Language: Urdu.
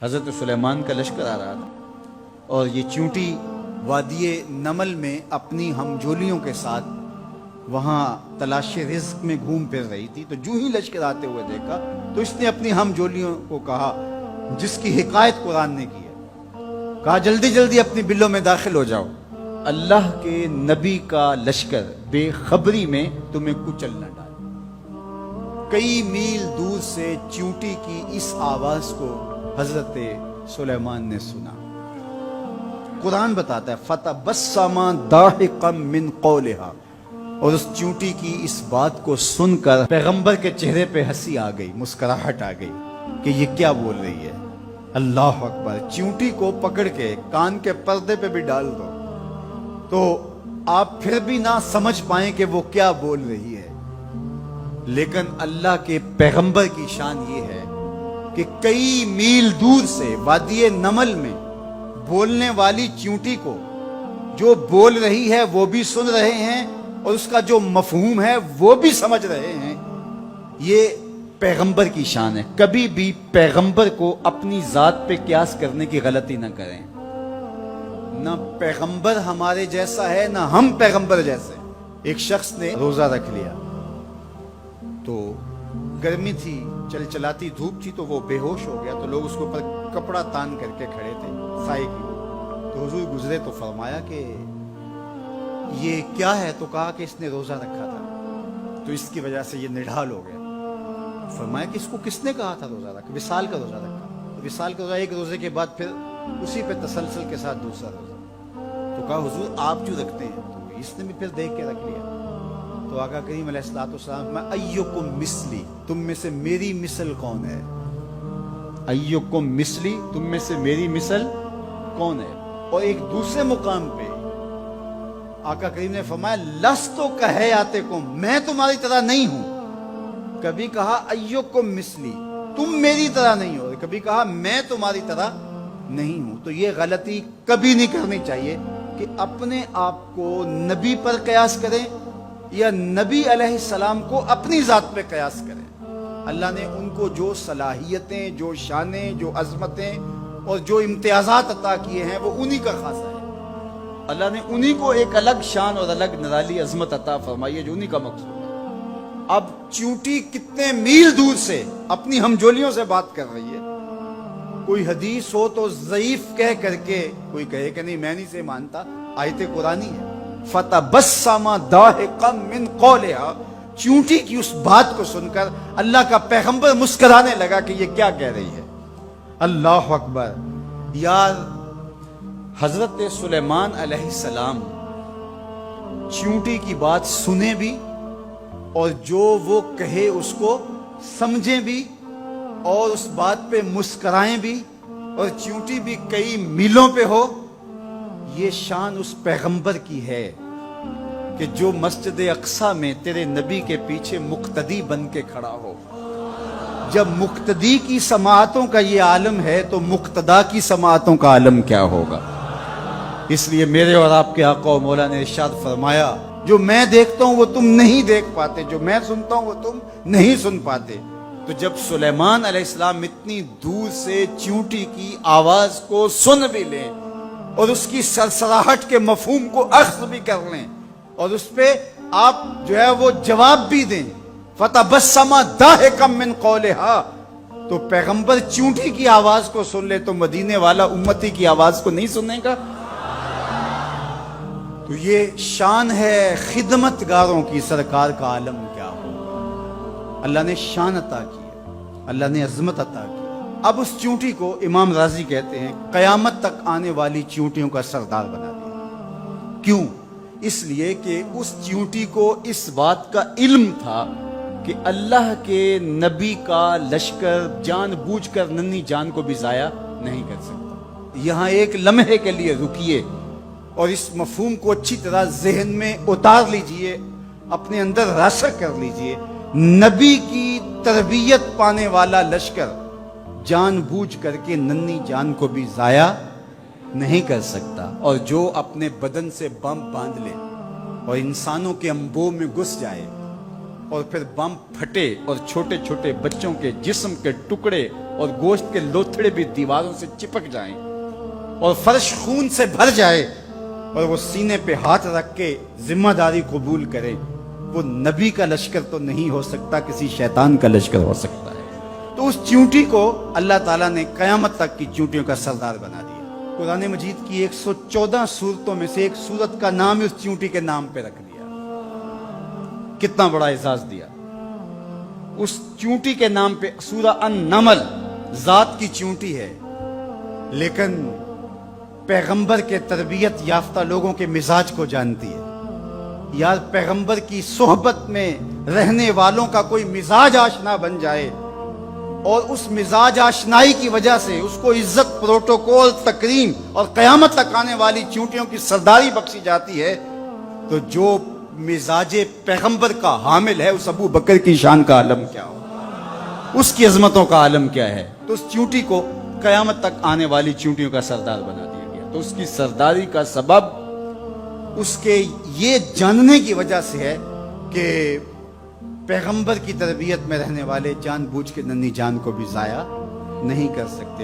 حضرت سلیمان کا لشکر آ رہا تھا اور یہ چیونٹی وادی نمل میں اپنی ہمجولیوں کے ساتھ وہاں تلاش رزق میں گھوم پھر رہی تھی. تو جو ہی لشکر آتے ہوئے دیکھا تو اس نے اپنی ہمجولیوں کو کہا، جس کی حکایت قرآن نے کی ہے، کہا جلدی جلدی اپنی بلوں میں داخل ہو جاؤ، اللہ کے نبی کا لشکر بے خبری میں تمہیں کچل نہ ڈالے. کئی میل دور سے چیونٹی کی اس آواز کو حضرت سلیمان نے سنا. قرآن بتاتا ہے فَتَبَسَّمَ ضَاحِكًا مِّن قَوْلِهَا، اور اس چیونٹی کی اس بات کو سن کر پیغمبر کے چہرے پہ ہنسی آ گئی، مسکراہٹ آ گئی کہ یہ کیا بول رہی ہے. اللہ اکبر. چیونٹی کو پکڑ کے کان کے پردے پہ بھی ڈال دو تو آپ پھر بھی نہ سمجھ پائیں کہ وہ کیا بول رہی ہے. لیکن اللہ کے پیغمبر کی شان یہ ہے کہ کئی میل دور سے وادی نمل میں بولنے والی چیونٹی کو جو بول رہی ہے وہ بھی سن رہے ہیں اور اس کا جو مفہوم ہے وہ بھی سمجھ رہے ہیں. یہ پیغمبر کی شان ہے. کبھی بھی پیغمبر کو اپنی ذات پہ قیاس کرنے کی غلطی نہ کریں. نہ پیغمبر ہمارے جیسا ہے نہ ہم پیغمبر جیسے. ایک شخص نے روزہ رکھ لیا تو گرمی تھی، چلچلاتی دھوپ تھی، تو وہ بے ہوش ہو گیا. تو لوگ اس کے اوپر کپڑا تان کر کے کھڑے تھے سائے کی. تو حضور گزرے تو فرمایا کہ یہ کیا ہے؟ تو کہا کہ اس نے روزہ رکھا تھا تو اس کی وجہ سے یہ نڈھال ہو گیا. فرمایا کہ اس کو کس نے کہا تھا روزہ رکھا؟ وصال کا روزہ رکھا. وصال کا روزہ ایک روزے کے بعد پھر اسی پہ تسلسل کے ساتھ دوسرا روزہ. تو کہا حضور آپ جو رکھتے ہیں. تو اس نے بھی پھر دیکھ کے رکھ لیا. تو آقا کریم علیہ الصلوۃ والسلام میں ایکم مثلی، تم میں سے میری مثل کون ہے؟ ایکم مثلی، تم میں سے میری مثل کون ہے؟ اور ایک دوسرے مقام پہ آقا کریم نے فرمایا لستو کہیاتکم، میں تمہاری طرح نہیں ہوں. کبھی کہا ایکم مثلی، تم میری طرح نہیں ہو، کبھی کہا میں تمہاری طرح نہیں ہوں. تو یہ غلطی کبھی نہیں کرنی چاہیے کہ اپنے آپ کو نبی پر قیاس کریں یا نبی علیہ السلام کو اپنی ذات پہ قیاس کریں. اللہ نے ان کو جو صلاحیتیں، جو شانیں، جو عظمتیں اور جو امتیازات عطا کیے ہیں وہ انہی کا خاصہ ہے. اللہ نے انہی کو ایک الگ شان اور الگ نرالی عظمت عطا فرمائی ہے جو انہی کا مقصود ہے. اب چیونٹی کتنے میل دور سے اپنی ہمجولیوں سے بات کر رہی ہے. کوئی حدیث ہو تو ضعیف کہہ کر کے کوئی کہے کہ نہیں میں نہیں سے مانتا، آیت قرآنی ہے. فَتَبَسَّمَ ضَاحِكًا مِّن قَوْلِهَا، چیونٹی کی اس بات کو سن کر اللہ کا پیغمبر مسکرانے لگا کہ یہ کیا کہہ رہی ہے. اللہ اکبر. یار حضرت سلیمان علیہ السلام چیونٹی کی بات سنے بھی اور جو وہ کہے اس کو سمجھیں بھی اور اس بات پہ مسکرائیں بھی اور چیونٹی بھی کئی میلوں پہ ہو. یہ شان اس پیغمبر کی ہے کہ جو مسجد اقصی میں تیرے نبی کے پیچھے مقتدی بن کے کھڑا ہو. جب مقتدی کی سماعتوں کا یہ عالم ہے تو مقتدا کی سماعتوں کا عالم کیا ہوگا. اس لیے میرے اور آپ کے آقا و مولا نے ارشاد فرمایا جو میں دیکھتا ہوں وہ تم نہیں دیکھ پاتے، جو میں سنتا ہوں وہ تم نہیں سن پاتے. تو جب سلیمان علیہ السلام اتنی دور سے چیونٹی کی آواز کو سن بھی لیں اور اس کی سرسراہٹ کے مفہوم کو اخذ بھی کر لیں اور اس پہ آپ جو ہے وہ جواب بھی دیں، فَتَبَسَّمَ ضَاحِكًا مِّن قَوْلِهَا، تو پیغمبر چیونٹی کی آواز کو سن لے تو مدینے والا امتی کی آواز کو نہیں سننے کا. تو یہ شان ہے خدمتگاروں کی. سرکار کا عالم کیا ہو. اللہ نے شان عطا کی ہے، اللہ نے عظمت عطا کی. اب اس چیونٹی کو امام راضی کہتے ہیں قیامت تک آنے والی چیونٹیوں کا سردار بنا دیا. کیوں؟ اس لیے کہ اس چیونٹی کو اس بات کا علم تھا کہ اللہ کے نبی کا لشکر جان بوجھ کر ننھی جان کو بھی ضائع نہیں کر سکتا. یہاں ایک لمحے کے لیے رکیے اور اس مفہوم کو اچھی طرح ذہن میں اتار لیجئے، اپنے اندر راسخ کر لیجئے. نبی کی تربیت پانے والا لشکر جان بوجھ کر کے ننھی جان کو بھی ضائع نہیں کر سکتا. اور جو اپنے بدن سے بم باندھ لے اور انسانوں کے انبوہ میں گھس جائے اور پھر بم پھٹے اور چھوٹے چھوٹے بچوں کے جسم کے ٹکڑے اور گوشت کے لوتھڑے بھی دیواروں سے چپک جائیں اور فرش خون سے بھر جائے اور وہ سینے پہ ہاتھ رکھ کے ذمہ داری قبول کرے، وہ نبی کا لشکر تو نہیں ہو سکتا، کسی شیطان کا لشکر ہو سکتا ہے۔ تو اس چیونٹی کو اللہ تعالیٰ نے قیامت تک کی چیونٹیوں کا سردار بنا دیا۔ قرآن مجید کی 114 سورتوں میں سے ایک سورت کا نام اس چیونٹی کے نام پہ رکھ دیا۔ کتنا بڑا اعزاز دیا اس چیونٹی کے نام پہ۔ سورہ النمل ذات کی چیونٹی ہے، لیکن پیغمبر کے تربیت یافتہ لوگوں کے مزاج کو جانتی ہے۔ یار پیغمبر کی صحبت میں رہنے والوں کا کوئی مزاج آشنا بن جائے اور اس مزاج آشنائی کی وجہ سے اس کو عزت، پروٹوکول، تکریم اور قیامت تک آنے والی چیونٹیوں کی سرداری بخشی جاتی ہے، تو جو مزاج پیغمبر کا حامل ہے اس ابو بکر کی شان کا عالم کیا ہو، اس کی عظمتوں کا عالم کیا ہے۔ تو اس چیونٹی کو قیامت تک آنے والی چیونٹیوں کا سردار بنا دیا گیا۔ تو اس کی سرداری کا سبب اس کے یہ جاننے کی وجہ سے ہے کہ پیغمبر کی تربیت میں رہنے والے جان بوجھ کے ننھی جان کو بھی ضائع نہیں کر سکتے۔